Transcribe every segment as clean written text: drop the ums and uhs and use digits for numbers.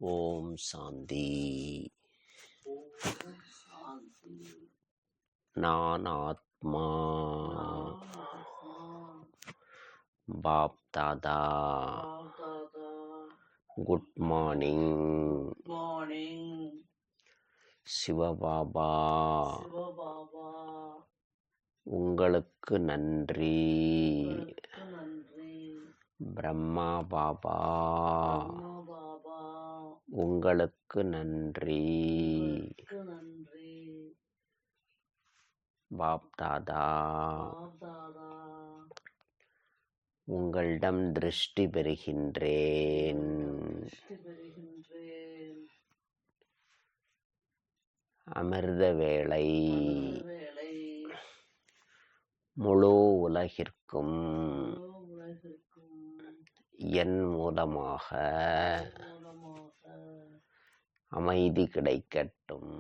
ஓம் சாந்தி. நான் ஆத்மா. Bap Dada. Good morning. Shivbaba. உங்களுக்கு நன்றி. பிரம்மா பாபா. உங்களுக்கு நன்றி. பாப் தாதா. உங்களிடம் திருஷ்டி பெறுகின்றேன். அமிர்த வேளை முழு உலகிற்கும் என் மூலமாக அமைதி கிடைக்கட்டும்,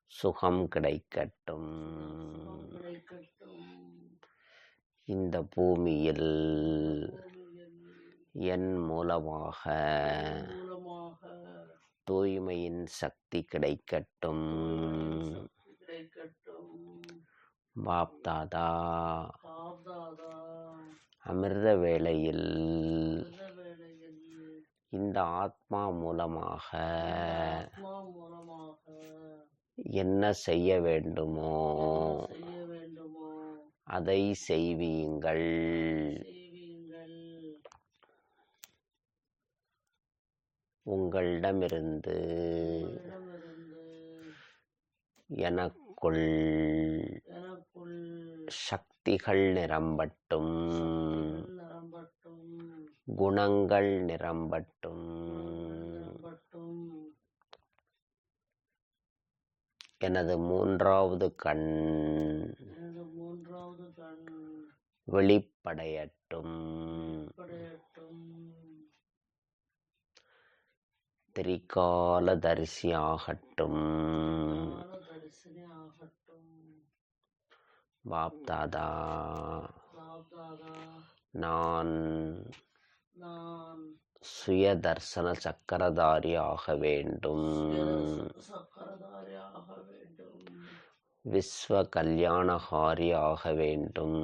சுகம் கிடைக்கட்டும். இந்த பூமியில் என் மூலமாக தூய்மையின் சக்தி கிடைக்கட்டும். பாப் தாதா. அமிர்த வேளையில் இந்த ஆத்மா மூலமாக என்ன செய்ய வேண்டுமோ அதை செய்வீங்கள். உங்களிடமிருந்து எனக்குள் சக்திகள் நிரம்பட்டும், குணங்கள் நிரம்பட்டும். எனது மூன்றாவது கண் வெளிப்படையட்டும். திரிகாலதரிசி ஆகட்டும். பாப் தாதா. நான் சுயதர்சன சக்கரதாரி ஆக வேண்டும். விஸ்வ கல்யாணகாரி ஆக வேண்டும்.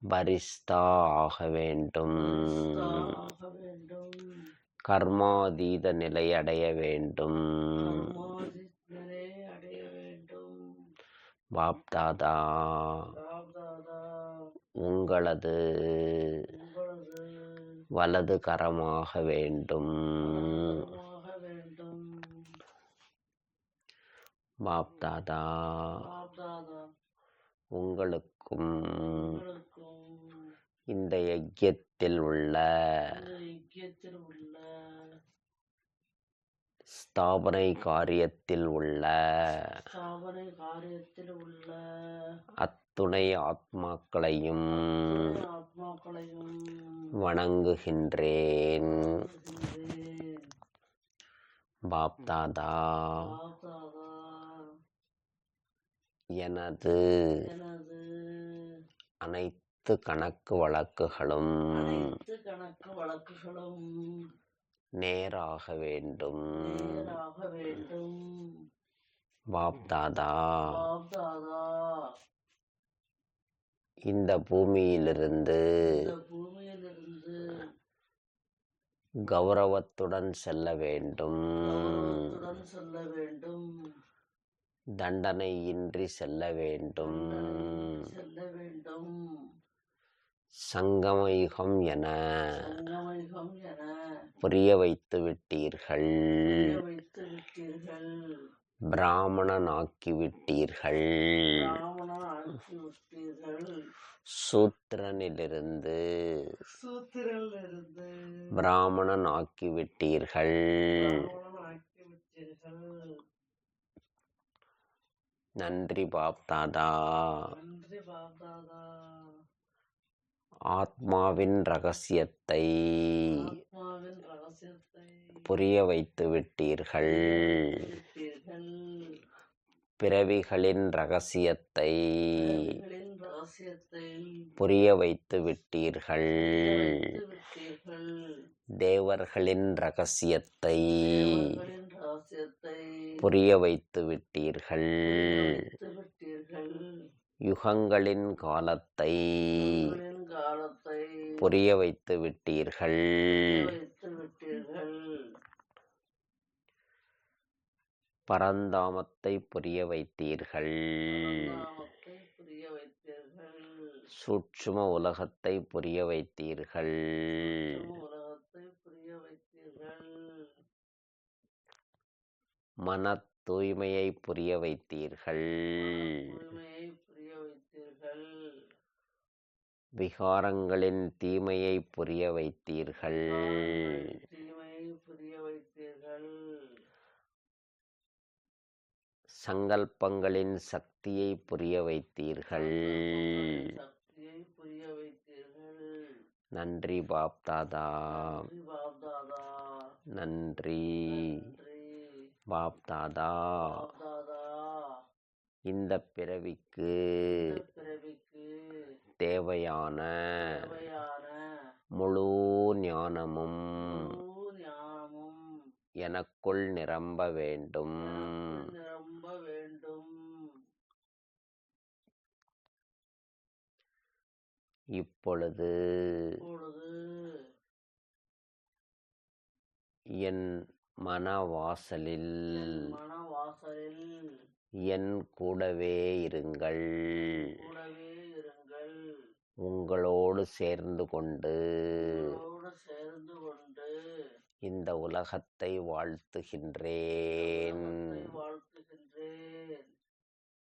பரிஸ்தா ஆக வேண்டும். கர்மாதீத நிலை அடைய வேண்டும். பாப் தாதா. உங்களது வலது கரமாக வேண்டும். பாப் தாதா. உங்களுக்கும் இந்த யஜ்யத்தில் உள்ள ஸ்தாபனை காரியத்தில் உள்ள அத்துணை ஆத்மாக்களையும் வணங்குகின்றேன். பாப் தாதா. எனது அனைத்து கணக்கு வழக்குகளும் நேராக வேண்டும். பாப் தாதா. இந்த பூமியிலிருந்து கௌரவத்துடன் செல்ல வேண்டும். தண்டனையின்றி செல்ல வேண்டும். சங்கமயுகம் என புரிய வைத்து விட்டீர்கள். பிராமணனாக்கிவிட்டீர்கள். சூத்திரனிலிருந்து பிராமணன் ஆக்கிவிட்டீர்கள். நன்றி பாப் தாதா. ஆத்மாவின் ரகசியத்தை புரிய வைத்து விட்டீர்கள். பிறவிகளின் ரகசியத்தை புரிய வைத்து விட்டீர்கள். தேவர்களின் ரகசியத்தை புரிய வைத்து விட்டீர்கள். யுகங்களின் காலத்தை புரிய வைத்து விட்டீர்கள். பரந்தாமத்தை புரிய வைத்தீர்கள். சூட்சும உலகத்தை புரிய வைத்தீர்கள். மன தூய்மையை புரிய வைத்தீர்கள். விகாரங்களின் தீமையை புரிய வைத்தீர்கள். சங்கல்பங்களின் சக்தியை புரிய வைத்தீர்கள். நன்றி பாப் தாதா. நன்றி பாப் தாதா. இந்த பிறவிக்கு தேவையான முழு ஞானமும் எனக்குள் நிரம்ப வேண்டும். இப்பொழுது என் மனவாசலில் என் கூடவே இருங்கள். உங்களோடு சேர்ந்து கொண்டு இந்த உலகத்தை வாழ்த்துகின்றேன்.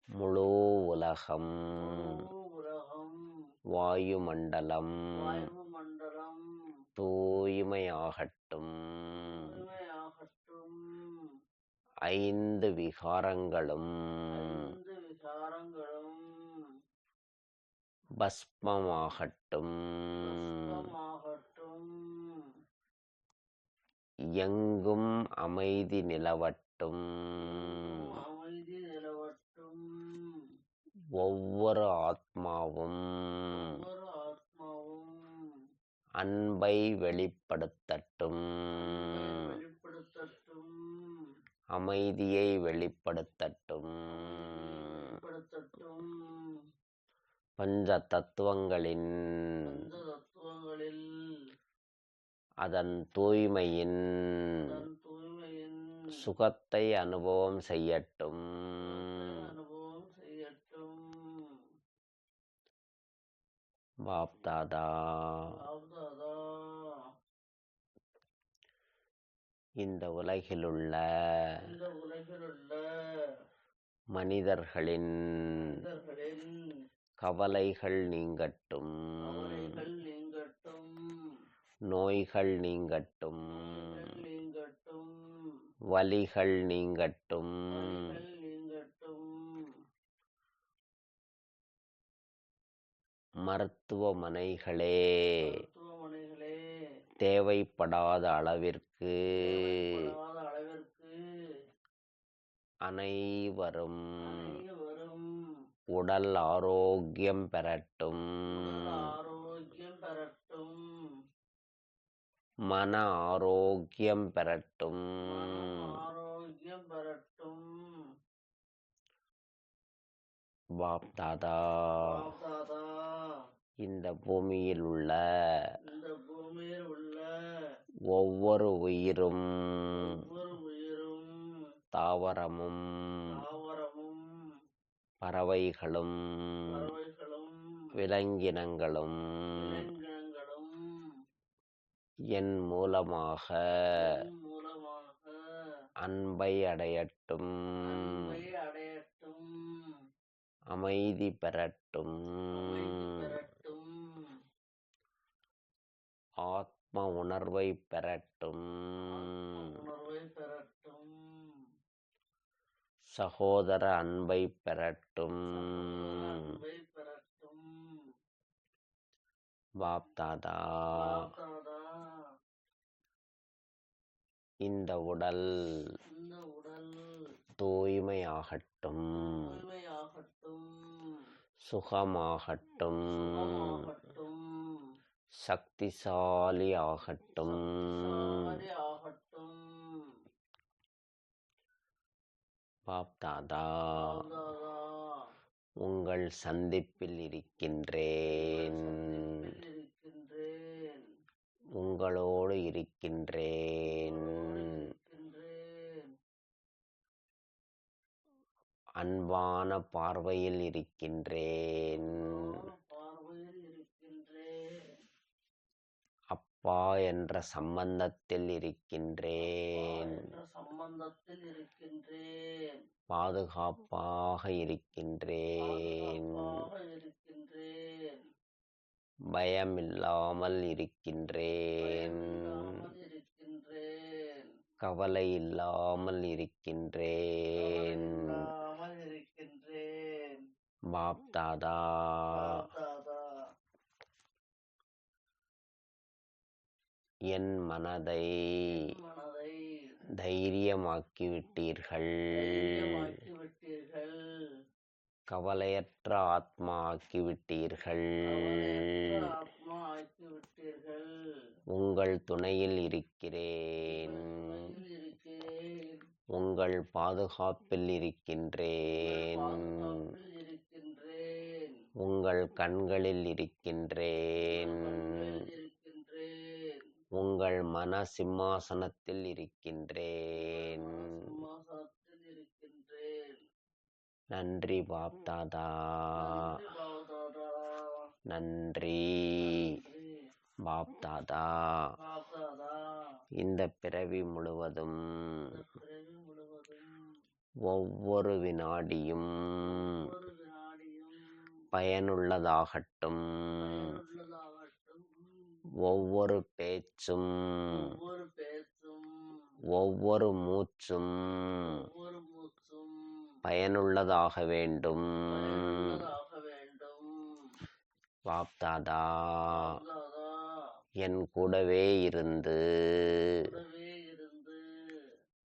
முழு உலகம், வாயுமண்டலம் தூய்மையாகட்டும். 5 விகாரங்களும் பஸ்மமாகட்டும். எங்கும் அமைதி நிலவட்டும். ஒவ்வொரு ஆத்மாவும் அன்பை வெளிப்படுத்தட்டும். அமைதியை வெளிப்படுத்தட்டும். பஞ்ச தத்துவங்களின் அதன் தூய்மையின் சுகத்தை அனுபவம் செய்யட்டும். பாப் தாதா, இந்த உலகிலுள்ள மனிதர்களின் கவலைகள் நீங்கட்டும். நோய்கள் நீங்கட்டும். வலிகள் நீங்கட்டும். மருத்துவமனைகளே தேவைப்படாத அளவிற்கு அனைவரும் உடல் ஆரோக்கியம் பெறட்டும். மன ஆரோக்கியம் பெறட்டும். பாப் தாதா, இந்த பூமியில் உள்ள ஒவ்வொரு உயிரும் தாவரமும் பறவைகளும் விலங்கினங்களும் என் மூலமாக அன்பை அடையட்டும். அமைதி பெறட்டும். ஆத்ம உணர்வை பெறட்டும். சகோதர அன்பை பெறட்டும். பாப் தாதா, இந்த உடல் தூய்மையாகட்டும். சுகமாகட்டும், சுகமாகட்டும், சக்திசாலி ஆகட்டும். சக்திசாலி ஆகட்டும். பாப் தாதா, தாதா, உங்கள் சந்திப்பில் இருக்கின்றேன், சந்திப்பில் இருக்கின்றேன், உங்களோடு இருக்கின்றேன், இருக்கின்றேன். அன்பான பார்வையில் இருக்கின்றேன், பார்வையில் இருக்கின்றேன். அப்பா என்ற சம்பந்தத்தில் இருக்கின்றேன், என்ற சம்பந்தத்தில் இருக்கின்றேன். பாதுகாப்பாக இருக்கின்றேன், பாதுகாப்பாக இருக்கின்றேன். பயமில்லாமல் இருக்கின்றேன், பயமில்லாமல் இருக்கின்றேன். கவலை இல்லாமல் இருக்கின்றேன். இல்லாமல் இருக்கின்றேன். பாப் தாதா, தாதா, என் மனதை மனதை தைரியமாக்கிவிட்டீர்கள், தைரியமாக்கிவிட்டீர்கள். கவலையற்ற ஆத்மா ஆக்கிவிட்டீர்கள். கவலையற்ற ஆத்மா ஆக்கிவிட்டீர்கள். உங்கள் துணையில் இருக்கிறேன், துணையில் இருக்கிறேன். உங்கள் பாதுகாப்பில் இருக்கின்றேன், பாதுகாப்பில் இருக்கின்றேன். உங்கள் கண்களில் இருக்கின்றேன், கண்களில் இருக்கின்றேன். உங்கள் மன சிம்மாசனத்தில் இருக்கின்றேன். சிம்மாசனத்தில் இருக்கின்றேன். நன்றி பாப் தாதா, நன்றி பாப்தாதா. நன்றி நன்றி பாப் தாதா. பாப்தாதா. இந்த பிறவி முழுவதும் இந்த பிறவி முழுவதும் ஒவ்வொரு வினாடியும் ஒவ்வொரு வினாடியும் பயனுள்ளதாகட்டும், பயனுள்ளதாகட்டும். ஒவ்வொரு பேச்சும் ஒவ்வொரு பேச்சும் ஒவ்வொரு மூச்சும் ஒவ்வொரு மூச்சும் பயனுள்ளதாக வேண்டும். பயனுள்ளதாக வேண்டும். பாப் தாதா, பாப்தாதா, என் கூடவே இருந்து கூடவே இருந்து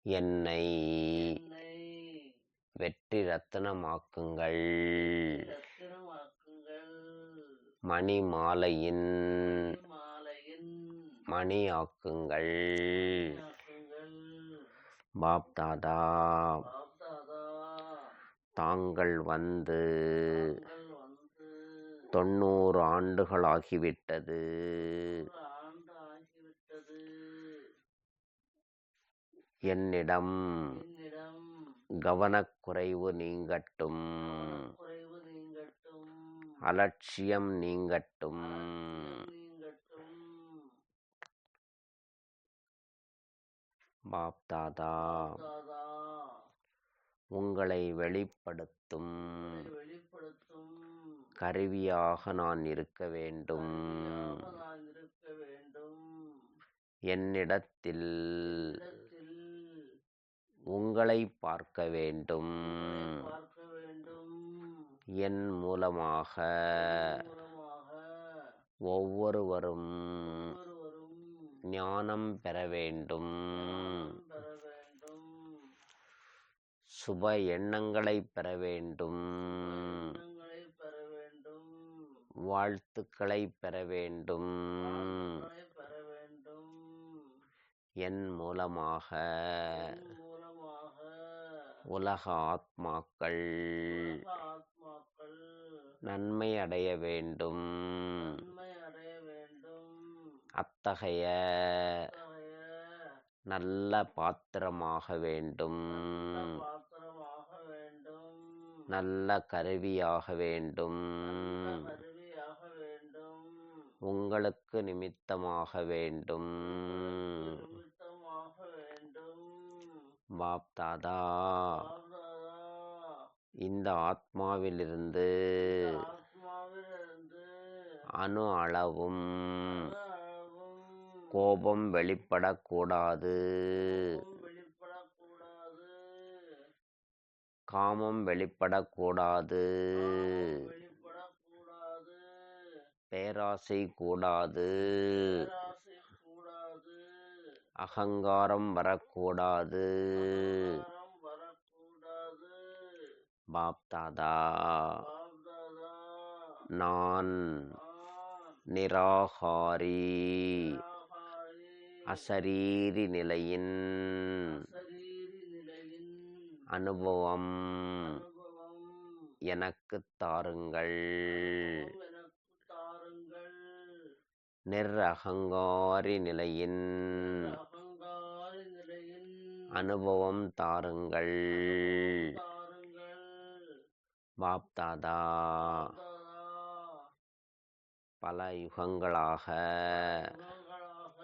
என்னை என்னை வெற்றி ரத்தினமாக்குங்கள். ரத்தினமாக்குங்கள். மணி மாலையின் மாலையின் மணி ஆக்குங்கள். ஆக்குங்கள். பாப் தாதா, பாப்தாதா, தாங்கள் வந்து தாங்கள் வந்து 90 ஆண்டுகளாகிவிட்டது. 100 ஆண்டு ஆகிவிட்டது. என்னிடம் என்னிடம் கவனக்குறைவு நீங்கட்டும், குறைவு நீங்கட்டும். அலட்சியம் நீங்கட்டும். நீங்கட்டும். பாப் தாதா, தாதா, உங்களை வெளிப்படுத்தும் வெளிப்படுத்தும் கருவியாக நான் இருக்க வேண்டும். கருவியாக நான் இருக்க வேண்டும். என்னிடத்தில் இடத்தில் உங்களை பார்க்க வேண்டும். பார்க்க வேண்டும். என் மூலமாக மூலமாக ஒவ்வொருவரும் ஒருவரும் ஞானம் பெற வேண்டும். பெற வேண்டும். சுப எண்ணங்களை பெற வேண்டும். எண்ணங்களை பெற வேண்டும். வாழ்த்துக்களை பெற வேண்டும். வாழ்த்துக்களை பெற வேண்டும். என் மூலமாக என் மூலமாக உலக ஆத்மாக்கள் உலக ஆத்மாக்கள் நன்மை அடைய வேண்டும். நன்மை அடைய வேண்டும். அத்தகைய அத்தகைய நல்ல பாத்திரமாக வேண்டும். நல்ல பாத்திரமாக வேண்டும். நல்ல கருவியாக வேண்டும். நல்ல கருவியாக வேண்டும். உங்களுக்கு நிமித்தமாக வேண்டும். நிமித்தமாக வேண்டும். பாப் தாதா, பாப்தாதா, இந்த ஆத்மாவிலிருந்து ஆத்மாவிலிருந்து அணு அளவும் அளவும் கோபம் வெளிப்படக்கூடாது, வெளிப்படக்கூடாது. காமம் வெளிப்படக்கூடாது, வெளிப்படக்கூடாது. பேராசை கூடாது, பேராசை கூடாது. அகங்காரம் வரக்கூடாது. அகங்காரம் வரக்கூடாது. பாப் தாதா, பாப்தாதா, நான் நான் நிராகாரி நிராகாரி அசரீரி நிலையின் அசரீரி நிலையின் அனுபவம் அனுபவம் எனக்குத் தாருங்கள். எனக்கு தாருங்கள். நிர்அகங்காரி நிலையின் அகங்காரி நிலையின் அனுபவம் தாருங்கள். தாருங்கள். பாப்தாதா தாதா பல யுகங்களாக யுகங்களாக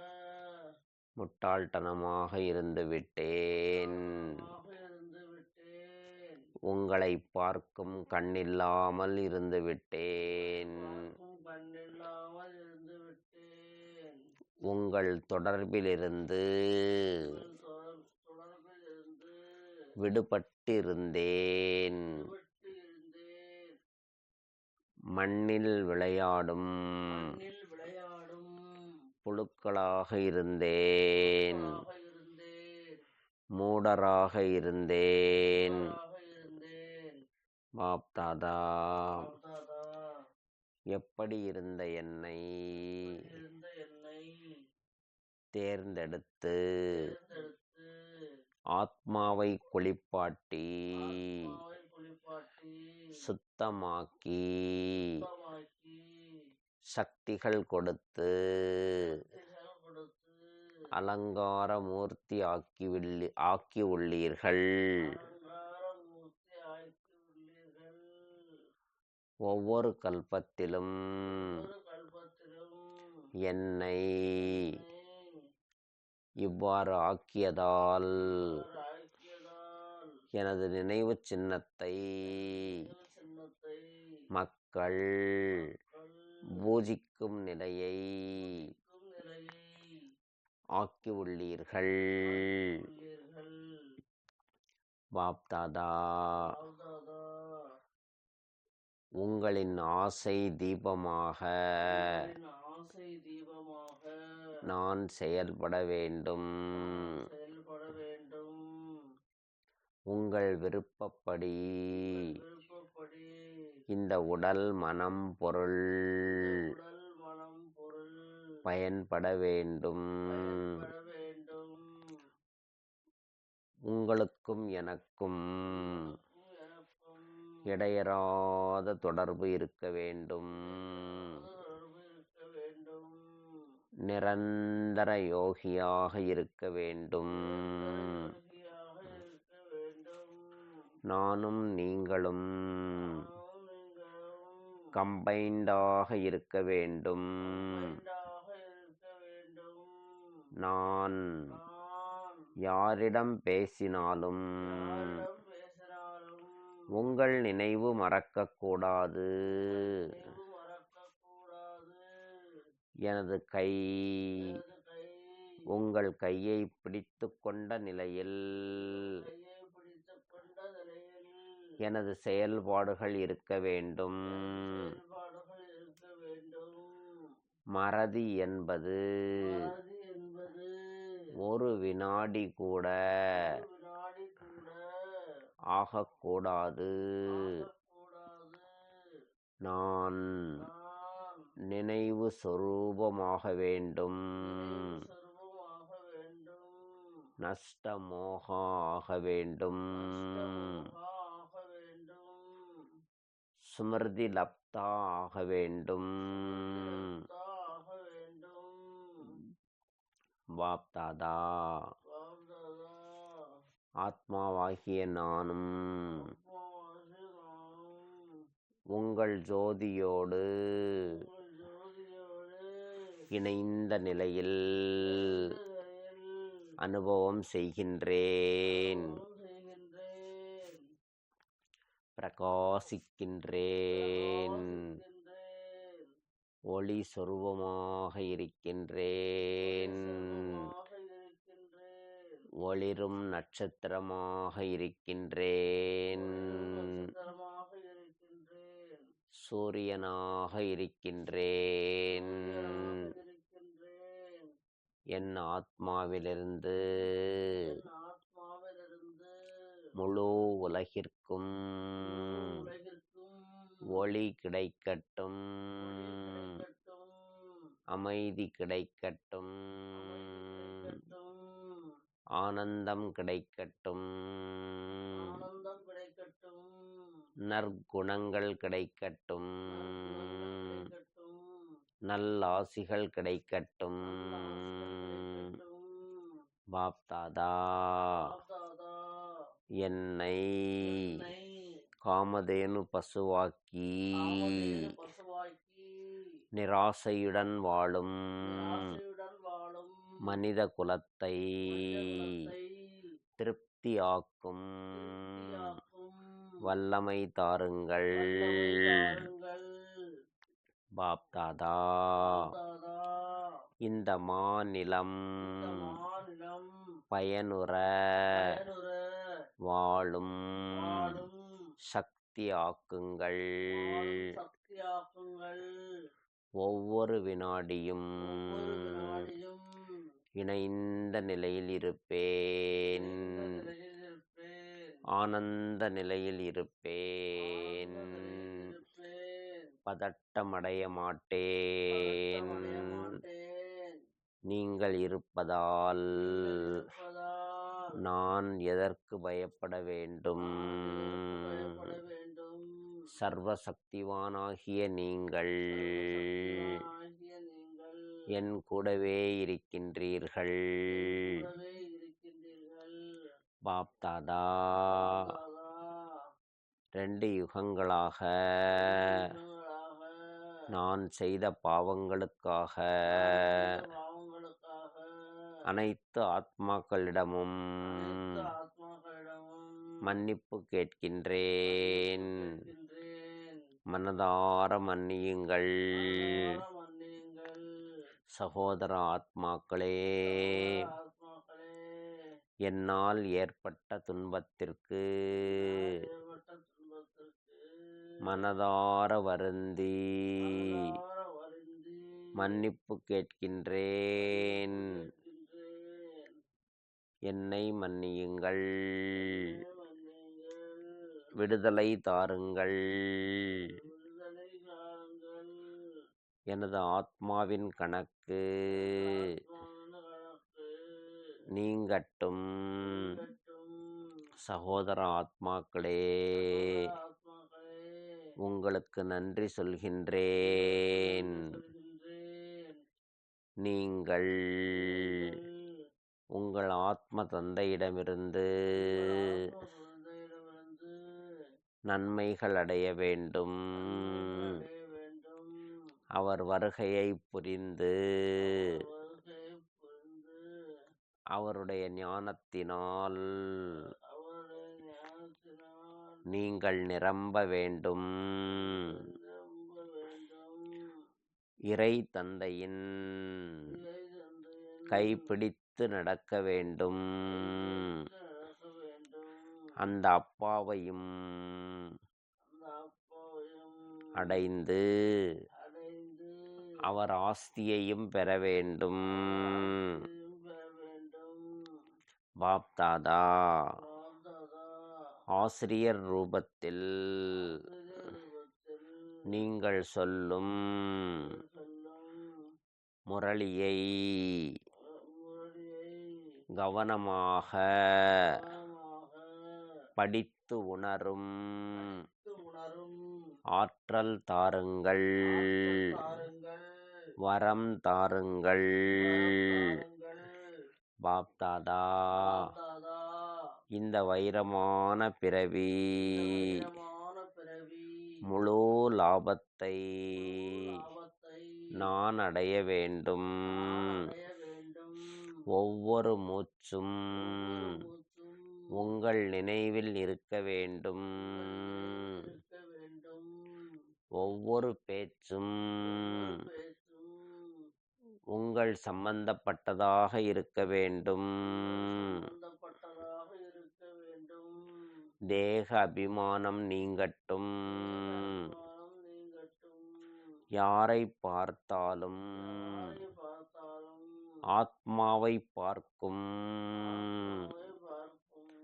முட்டாள்தனமாக இருந்து விட்டேன். இருந்து விட்டேன். உங்களை பார்க்கும் கண்ணில்லாமல் இருந்து விட்டேன். பார்க்கும் கண்ணில்லாமல் இருந்து விட்டேன். உங்கள் தொடர்பிலிருந்து தொடர்பில் இருந்து விடுபட்டிருந்தேன். விட்டு இருந்தேன். மண்ணில் விளையாடும் மண்ணில் விளையாடும் புழுக்களாக இருந்தேன். இருந்தேன். மூடராக இருந்தேன். இருந்தேன். பாப்தாதா தாதா எப்படி இருந்த என்னை இருந்த என்னை தேர்ந்தெடுத்து தேர்ந்தெடுத்து ஆத்மாவை குளிப்பாட்டி ஆத்மாவை குளிப்பாட்டி சுத்தமாக்கி சுத்தமாக்கி சக்திகள் கொடுத்து சக்திகள் கொடுத்து அலங்கார மூர்த்தி ஆக்கி உள்ளீர்கள். அலங்காரமூர்த்தி ஆக்கி உள்ளீர்கள். ஒவ்வொரு கல்பத்திலும் ஒரு கல்பத்திலும் என்னை இவ்வாறு ஆக்கியதால் ஆக்கியதால் எனது நினைவு சின்னத்தை சின்னத்தை மக்கள் பூஜிக்கும் நிலையை நிலையை ஆக்கி உள்ளீர்கள். உள்ளீர்கள். பாப்தாதா தாதா உங்களின் ஆசை தீபமாக ஆசை தீபமாக நான் செயல்பட வேண்டும். செயல்பட வேண்டும். உங்கள் விருப்பப்படி விருப்பப்படி இந்த உடல் மனம் பொருள் உடல் மனம் பொருள் பயன்பட வேண்டும். பயன்பட வேண்டும். உங்களுக்கும் எனக்கும் எனக்கும் இடையறாத தொடர்பு இருக்க வேண்டும். தொடர்பு இருக்க வேண்டும். நிரந்தர யோகியாக இருக்க வேண்டும். யோகியாக இருக்க வேண்டும். நானும் நீங்களும் நீங்களும் கம்பைண்டாக இருக்க வேண்டும். மைண்டாக இருக்க வேண்டும். நான் நான் யாரிடம் பேசினாலும் யாரிடம் பேசினாலும் உங்கள் நினைவு மறக்கக்கூடாது. நினைவு மறக்கக்கூடாது. எனது கை எனது கை உங்கள் கையை பிடித்து கொண்ட நிலையில் கையை பிடித்துக் கொண்ட நிலையில் எனது செயல்பாடுகள் இருக்க வேண்டும். செயல்பாடுகள் இருக்க வேண்டும். மறதி என்பது அது என்பது ஒரு வினாடி கூட ஒரு வினாடி கூட ஆகக்கூடாது. கூடாது. நான் நான் நினைவு சொரூபமாக வேண்டும். சர்வமாக வேண்டும். நஷ்டமோக ஆக வேண்டும். ஆக வேண்டும். ஸ்மிருதி லப்தா ஆக வேண்டும். ஆக வேண்டும். பாப்தாதா தாதா ஆத்மாவாகிய நானும் ஆத்மாவாகிய நானும் உங்கள் ஜோதியோடு உங்கள் ஜோதியோடு இணைந்த நிலையில் நிலையில் அனுபவம் செய்கின்றேன். செய்கின்றேன். பிரகாசிக்கின்றேன். இருக்கின்றேன். ஒளி சொரூபமாக இருக்கின்றேன். இருக்கின்றேன். ஒளிரும் நட்சத்திரமாக இருக்கின்றேன். நட்சத்திரமாக இருக்கின்றேன். சூரியனாக இருக்கின்றேன். இருக்கின்றேன். என் ஆத்மாவிலிருந்து ஆத்மாவிலிருந்து முழு உலகிற்கும் உலகிற்கும் ஒளி கிடைக்கட்டும், கிடைக்கட்டும், அமைதி கிடைக்கட்டும், கிடைக்கட்டும், ஆனந்தம் கிடைக்கட்டும், ஆனந்தம் கிடைக்கட்டும், நற்குணங்கள் கிடைக்கட்டும், நற்குணங்கள் கிடைக்கட்டும், நல்லாசிகள் கிடைக்கட்டும். நல்லாசிகள் கிடைக்கட்டும். பாப்தாதா பாப்தாதா என்னை என்னை காமதேனு பசுவாக்கி காமதேனு பசுவாக்கி நிராசையுடன் வாழும் நிராசையுடன் வாழும் மனித குலத்தை மனித குலத்தை திருப்தியாக்கும் திருப்தியாக்கும் வல்லமை தாருங்கள். வல்லமை தாருங்கள். பாப்தாதா பாப்தாதா இந்த மாநிலம் இந்த மாநிலம் பயனுற பயனுற வாழும் வாழும் சக்தி ஆக்குங்கள். வாழும் சக்தியாக்குங்கள். ஒவ்வொரு வினாடியும் ஒவ்வொரு வினாடியும் இணைந்த நிலையில் இருப்பேன், இந்த நிலையில் இருப்பேன், ஆனந்த நிலையில் இருப்பேன், ஆனந்த நிலையில் இருப்பேன், பதட்டமடைய மாட்டேன். பதட்டமடைய மாட்டேன். நீங்கள் இருப்பதால் நீங்கள் இருப்பதால் நான் எதற்கு பயப்பட வேண்டும்? நான் எதற்கு பயப்பட வேண்டும்? சர்வசக்திவானாகிய நீங்கள் சர்வசக்திவானாகிய நீங்கள் என் கூடவே இருக்கின்றீர்கள். கூடவே இருக்கின்றீர்கள். பாப்தாதா பாப்தாதா 2 யுகங்களாக யுகங்களாக நான் செய்த பாவங்களுக்காக செய்த பாவங்களுக்காக அனைத்து ஆத்மாக்களிடமும் அனைத்து ஆத்மாக்களிடமும் மன்னிப்பு கேட்கின்றேன். கேட்கின்றேன். மனதார மன்னியுங்கள். மனதார மன்னியுங்கள். சகோதர ஆத்மாக்களே, ஆத்மாக்களே, என்னால் ஏற்பட்ட துன்பத்திற்கு ஏற்பட்ட துன்பத்திற்கு மனதார வருந்தி மனதார வருந்தி மன்னிப்பு கேட்கின்றேன். கேட்கின்றேன். என்னை மன்னியுங்கள். என்னை மன்னியுங்கள். விடுதலை தாருங்கள். விடுதலை தாருங்கள். எனது ஆத்மாவின் கணக்கு ஆத்மாவின் கணக்கு நீங்கட்டும். நீங்கட்டும். சகோதர ஆத்மாக்களே, சகோதர ஆத்மாக்களே, உங்களுக்கு நன்றி சொல்கின்றேன். சொல்கின்றேன். நீங்கள் நீங்கள் உங்கள் ஆத்ம தந்தையிடமிருந்து ஆத்ம தந்தையிடமிருந்து நன்மைகள் அடைய வேண்டும். நன்மைகள் அடைய வேண்டும். அவர் வருகையை புரிந்து அவர் வருகையை புரிந்து அவருடைய ஞானத்தினால் அவருடைய ஞானத்தினால் நீங்கள் நிரம்ப வேண்டும். நிரம்ப வேண்டும். இறை தந்தையின் இறை தந்தையின் கைப்பிடித்து நடக்க வேண்டும். கைப்பிடித்து நடக்க வேண்டும். அந்த அப்பாவையும் அந்த அப்பாவையும் அடைந்து அடைந்து அவர் ஆஸ்தியையும் பெற வேண்டும். ஆசையும் பெற வேண்டும். பாப்தாதா பாப்தாதா ஆசிரியர் ரூபத்தில் ரூபத்தில் நீங்கள் சொல்லும் சொல்லும் முரளியை முரளியை கவனமாக கவனமாக படித்து உணரும் உணரும் ஆற்றல் தாருங்கள். ஆற்றல் தாருங்கள். வரம் தாருங்கள். வரம் தாருங்கள். பாப்தாதா பாப்தாதா இந்த வைரமான பிறவி வைரமான பிறவி முழு லாபத்தை லாபத்தை நான் அடைய வேண்டும். நான் அடைய வேண்டும். ஒவ்வொரு மூச்சும் மூச்சும் உங்கள் நினைவில் இருக்க வேண்டும். இருக்க வேண்டும். ஒவ்வொரு பேச்சும் பேச்சும் உங்கள் சம்பந்தப்பட்டதாக இருக்க வேண்டும். சம்பந்தப்பட்டதாக இருக்க வேண்டும். தேக அபிமானம் நீங்கட்டும். அபிமானம் நீங்கட்டும். யாரை பார்த்தாலும் யாரை பார்த்தாலும் ஆத்மாவை பார்க்கும் ஆத்மாவை பார்க்கும்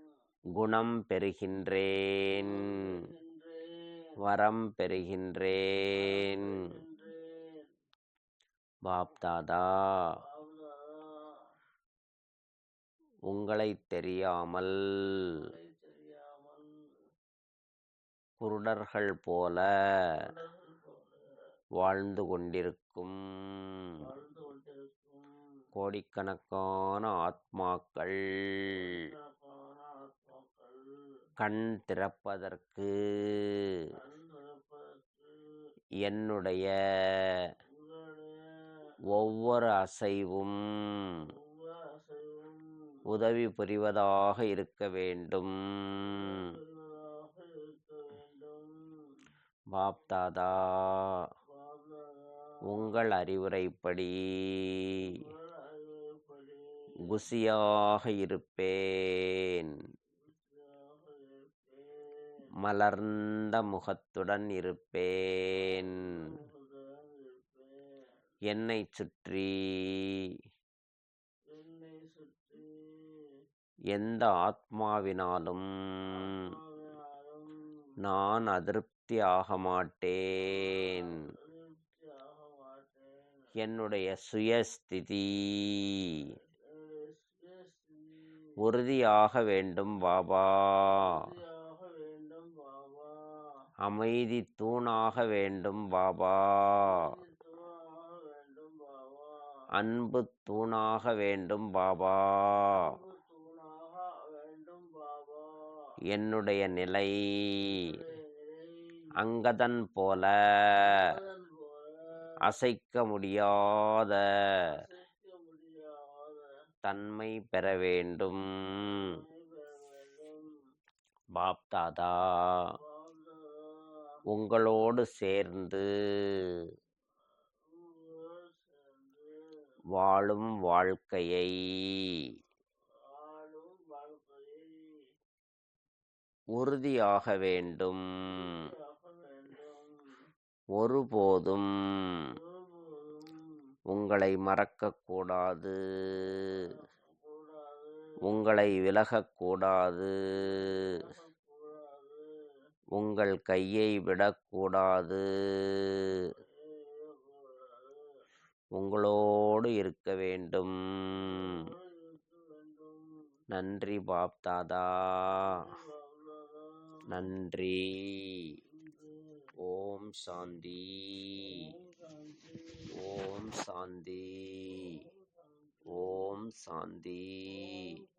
குணம் பெறுகின்றேன். இருக்கின்றேன். வரம் பெறுகின்றேன். பெறுகின்றேன். பாப்தாதா பாப்தாதா உங்களைத் தெரியாமல் உங்களை தெரியாமல் குருடர்கள் போல குருடர்கள் போல வாழ்ந்து கொண்டிருக்கும் வாழ்ந்து கொண்டிருக்கும் கோடிக்கணக்கான ஆத்மாக்கள் கோடிக்கணக்கான ஆத்மாக்கள் கண் திறப்பதற்கு கண் திறப்பதற்கு என்னுடைய உங்களுடைய ஒவ்வொரு அசைவும் ஒவ்வொரு அசைவும் உதவி புரிவதாக இருக்க வேண்டும். பெறுவதாக இருக்க வேண்டும். பாப்தாதா பாப்தாதா உங்கள் அறிவுரைப்படி உங்கள் அறிவுரைப்படி குசியாக இருப்பேன். குஷியாக இருப்பேன். மலர்ந்த முகத்துடன் இருப்பேன். முகத்துடன் இருப்பேன். என்னைச் சுற்றி என்னை சுற்றி எந்த ஆத்மாவினாலும் ஆத்மாவினாலும் நான் அதிருப்தி ஆக மாட்டேன். திருப்தியாக மாட்டேன். என்னுடைய சுயஸ்திதி என்னுடைய சுயஸ்திதி உறுதியாக வேண்டும் பாபா. உறுதியாக வேண்டும் பாபா. அமைதி தூணாக வேண்டும் பாபா. இது தூணாக வேண்டும் பாபா. அன்பு தூணாக வேண்டும் பாபா. அன்பு தூணாக வேண்டும் பாபா. என்னுடைய நிலை என்னுடைய நிலை அங்கதன் போல அதன் போல அசைக்க முடியாத அசைக்க முடியாத தன்மை பெற வேண்டும். தன்மை பெற வேண்டும். பாப்தாதா பாப்தாதா உங்களோடு சேர்ந்து உங்களோடு சேர்ந்து வாழும் வாழ்க்கையை வாழும் வாழ்க்கையை உறுதியாக வேண்டும். உறுதியாக வேண்டும். ஒருபோதும் ஒருபோதும் உங்களை மறக்கக்கூடாது. கூடாது. உங்களை விலகக்கூடாது. கூடாது. உங்கள் கையை விடக்கூடாது. உங்களோடு இருக்க வேண்டும். இருக்க வேண்டும். நன்றி பாப்தாதா. பாப்தாதா நன்றி. இன்று ஓம் சாந்தி. ஓம் சாந்தி. ஓம் சாந்தி. ஓம் சாந்தி. ஓம் சாந்தி. ஓம் சாந்தி.